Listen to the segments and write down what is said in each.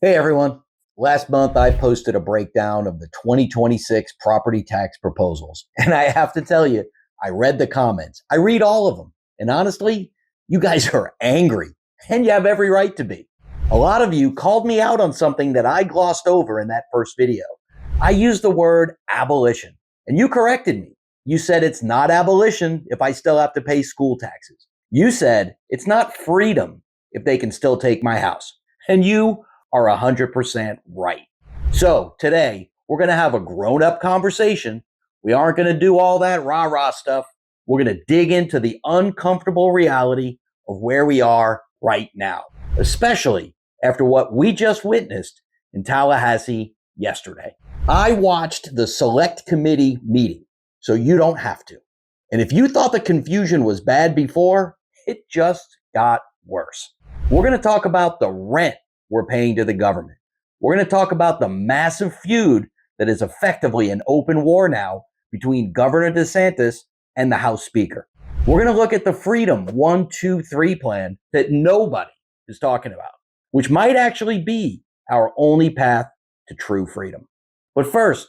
Hey everyone. Last month I posted a breakdown of the 2026 property tax proposals. And I have to tell you, I read the comments. I read all of them. And honestly, you guys are angry. And you have every right to be. A lot of you called me out on something that I glossed over in that first video. I used the word abolition. And you corrected me. You said it's not abolition if I still have to pay school taxes. You said it's not freedom if they can still take my house. And you are 100% right. So today, we're going to have a grown-up conversation. We aren't going to do all that rah-rah stuff. We're going to dig into the uncomfortable reality of where we are right now, especially after what we just witnessed in Tallahassee yesterday. I watched the select committee meeting, so you don't have to. And if you thought the confusion was bad before, it just got worse. We're going to talk about the rent we're paying to the government. We're going to talk about the massive feud that is effectively an open war now between Governor DeSantis and the House Speaker. We're going to look at the Freedom 123 plan that nobody is talking about, which might actually be our only path to true freedom. But first,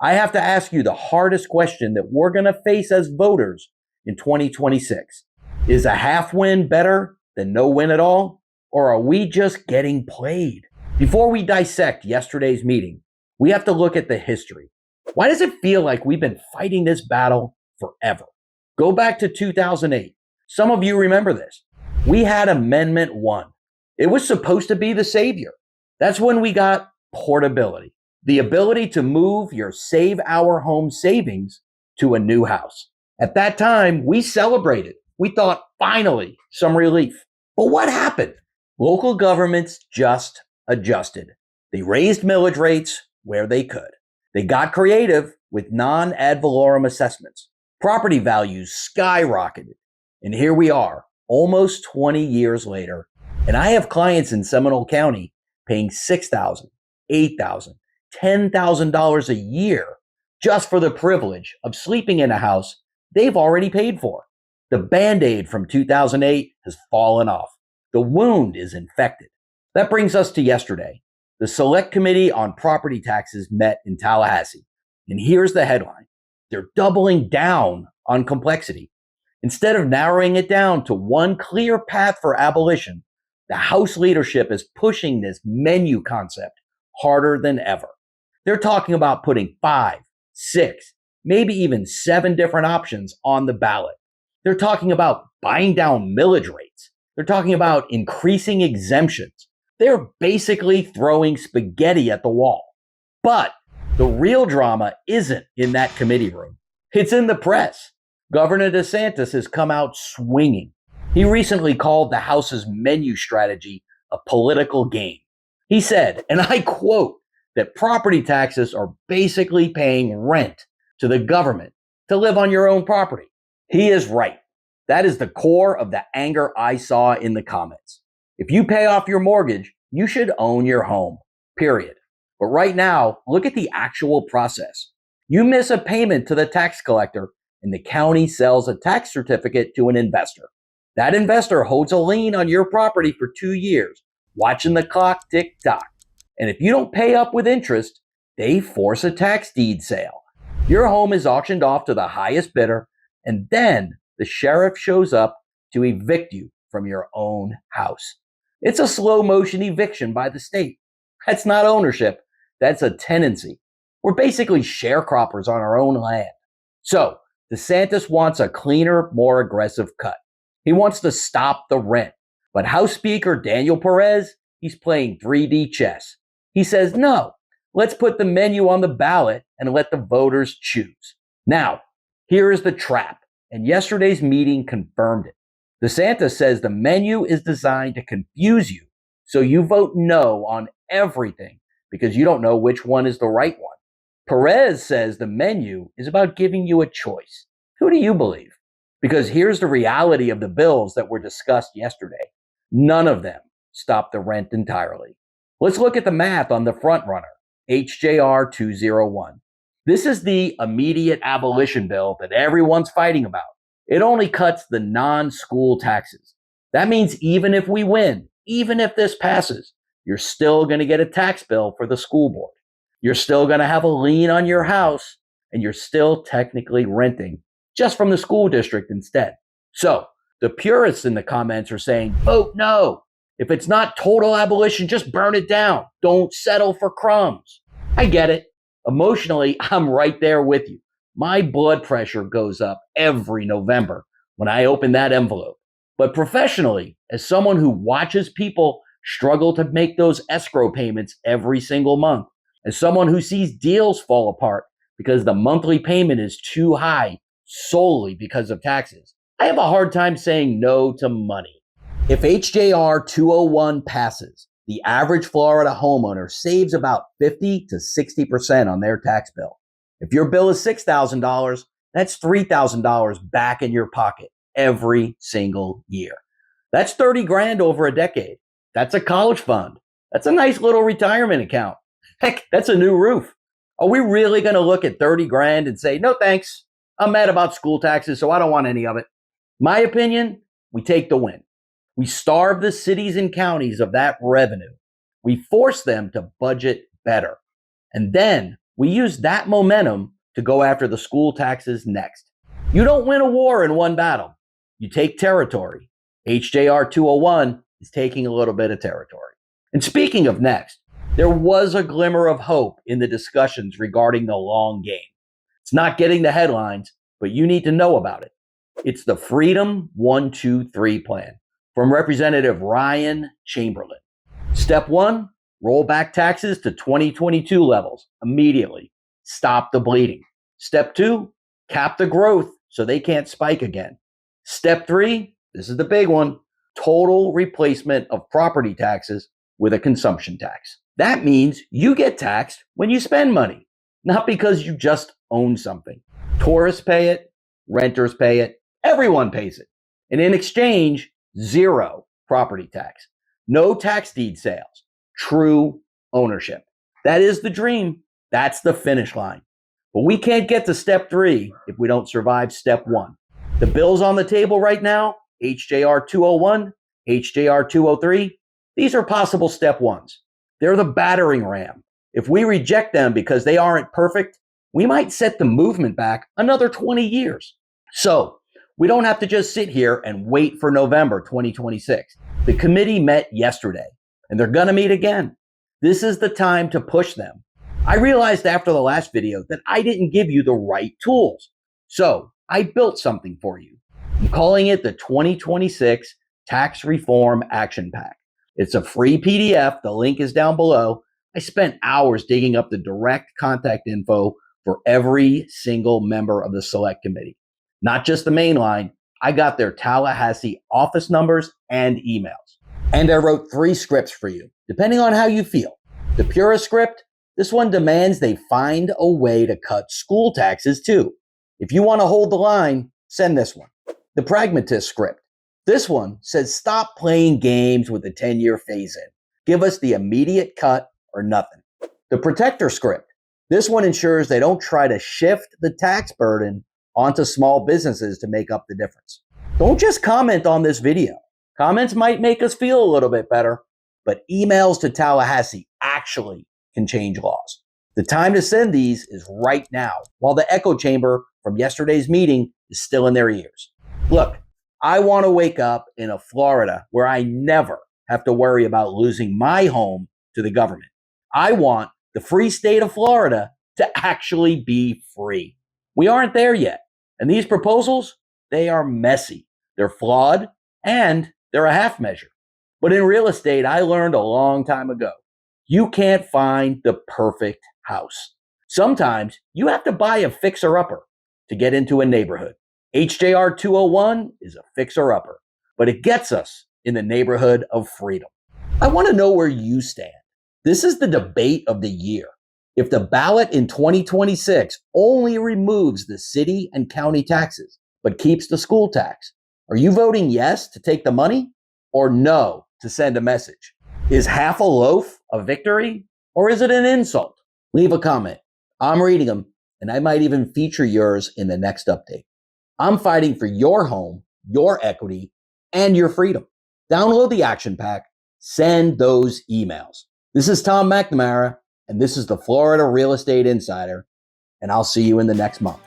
I have to ask you the hardest question that we're going to face as voters in 2026. Is a half win better than no win at all? Or are we just getting played? Before we dissect yesterday's meeting, we have to look at the history. Why does it feel like we've been fighting this battle forever? Go back to 2008. Some of you remember this. We had Amendment 1. It was supposed to be the savior. That's when we got portability, the ability to move your Save Our Home savings to a new house. At that time, we celebrated. We thought, finally, some relief. But what happened? Local governments just adjusted. They raised millage rates where they could. They got creative with non-ad valorem assessments. Property values skyrocketed. And here we are, almost 20 years later. And I have clients in Seminole County paying $6,000, $8,000, $10,000 a year just for the privilege of sleeping in a house they've already paid for. The Band-Aid from 2008 has fallen off. The wound is infected. That brings us to yesterday. The Select Committee on Property Taxes met in Tallahassee. And here's the headline. They're doubling down on complexity. Instead of narrowing it down to one clear path for abolition, the House leadership is pushing this menu concept harder than ever. They're talking about putting 5, 6, maybe even 7 different options on the ballot. They're talking about buying down millage rates. They're talking about increasing exemptions. They're basically throwing spaghetti at the wall. But the real drama isn't in that committee room. It's in the press. Governor DeSantis has come out swinging. He recently called the House's menu strategy a political game. He said, and I quote, that property taxes are basically paying rent to the government to live on your own property. He is right. That is the core of the anger I saw in the comments. If you pay off your mortgage, you should own your home, period. But right now, look at the actual process. You miss a payment to the tax collector, and the county sells a tax certificate to an investor. That investor holds a lien on your property for 2 years, watching the clock tick-tock. And if you don't pay up with interest, they force a tax deed sale. Your home is auctioned off to the highest bidder, and then the sheriff shows up to evict you from your own house. It's a slow motion eviction by the state. That's not ownership. That's a tenancy. We're basically sharecroppers on our own land. So DeSantis wants a cleaner, more aggressive cut. He wants to stop the rent. But House Speaker Daniel Perez, he's playing 3D chess. He says, no, let's put the menu on the ballot and let the voters choose. Now, here is the trap. And yesterday's meeting confirmed it. DeSantis says the menu is designed to confuse you, so you vote no on everything because you don't know which one is the right one. Perez says the menu is about giving you a choice. Who do you believe? Because here's the reality of the bills that were discussed yesterday. None of them stop the rent entirely. Let's look at the math on the front runner, HJR201. This is the immediate abolition bill that everyone's fighting about. It only cuts the non-school taxes. That means even if we win, even if this passes, you're still going to get a tax bill for the school board. You're still going to have a lien on your house, and you're still technically renting just from the school district instead. So the purists in the comments are saying, vote no. If it's not total abolition, just burn it down. Don't settle for crumbs. I get it. Emotionally, I'm right there with you. My blood pressure goes up every November when I open that envelope. But professionally, as someone who watches people struggle to make those escrow payments every single month, as someone who sees deals fall apart because the monthly payment is too high solely because of taxes, I have a hard time saying no to money. If HJR 201 passes, the average Florida homeowner saves about 50 to 60% on their tax bill. If your bill is $6,000, that's $3,000 back in your pocket every single year. That's 30 grand over a decade. That's a college fund. That's a nice little retirement account. Heck, that's a new roof. Are we really going to look at 30 grand and say, no thanks, I'm mad about school taxes, so I don't want any of it? My opinion, we take the win. We starve the cities and counties of that revenue. We force them to budget better. And then we use that momentum to go after the school taxes next. You don't win a war in one battle. You take territory. HJR 201 is taking a little bit of territory. And speaking of next, there was a glimmer of hope in the discussions regarding the long game. It's not getting the headlines, but you need to know about it. It's the Freedom 123 plan from Representative Ryan Chamberlain. Step 1, roll back taxes to 2022 levels immediately. Stop the bleeding. Step 2, cap the growth so they can't spike again. Step 3, this is the big one, total replacement of property taxes with a consumption tax. That means you get taxed when you spend money, not because you just own something. Tourists pay it, renters pay it, everyone pays it. And in exchange, zero property tax, no tax deed sales, true ownership. That is the dream. That's the finish line. But we can't get to step 3 if we don't survive step 1. The bills on the table right now, HJR 201, HJR 203, these are possible step 1s. They're the battering ram. If we reject them because they aren't perfect, we might set the movement back another 20 years. So we don't have to just sit here and wait for November 2026. The committee met yesterday, and they're going to meet again. This is the time to push them. I realized after the last video that I didn't give you the right tools. So I built something for you. I'm calling it the 2026 Tax Reform Action Pack. It's a free PDF. The link is down below. I spent hours digging up the direct contact info for every single member of the select committee. Not just the main line. I got their Tallahassee office numbers and emails. And I wrote 3 scripts for you, depending on how you feel. The purist script, this one demands they find a way to cut school taxes too. If you want to hold the line, send this one. The pragmatist script. This one says stop playing games with the 10-year phase-in. Give us the immediate cut or nothing. The protector script. This one ensures they don't try to shift the tax burden onto small businesses to make up the difference. Don't just comment on this video. Comments might make us feel a little bit better, but emails to Tallahassee actually can change laws. The time to send these is right now, while the echo chamber from yesterday's meeting is still in their ears. Look, I want to wake up in a Florida where I never have to worry about losing my home to the government. I want the free state of Florida to actually be free. We aren't there yet. And these proposals, they are messy. They're flawed and they're a half measure. But in real estate, I learned a long time ago, you can't find the perfect house. Sometimes you have to buy a fixer-upper to get into a neighborhood. HJR 201 is a fixer-upper, but it gets us in the neighborhood of freedom. I want to know where you stand. This is the debate of the year. If the ballot in 2026 only removes the city and county taxes, but keeps the school tax, are you voting yes to take the money or no to send a message? Is half a loaf a victory or is it an insult? Leave a comment. I'm reading them, and I might even feature yours in the next update. I'm fighting for your home, your equity, and your freedom. Download the action pack, Send those emails. This is Tom McNamara, and this is the Florida Real Estate Insider, and I'll see you in the next month.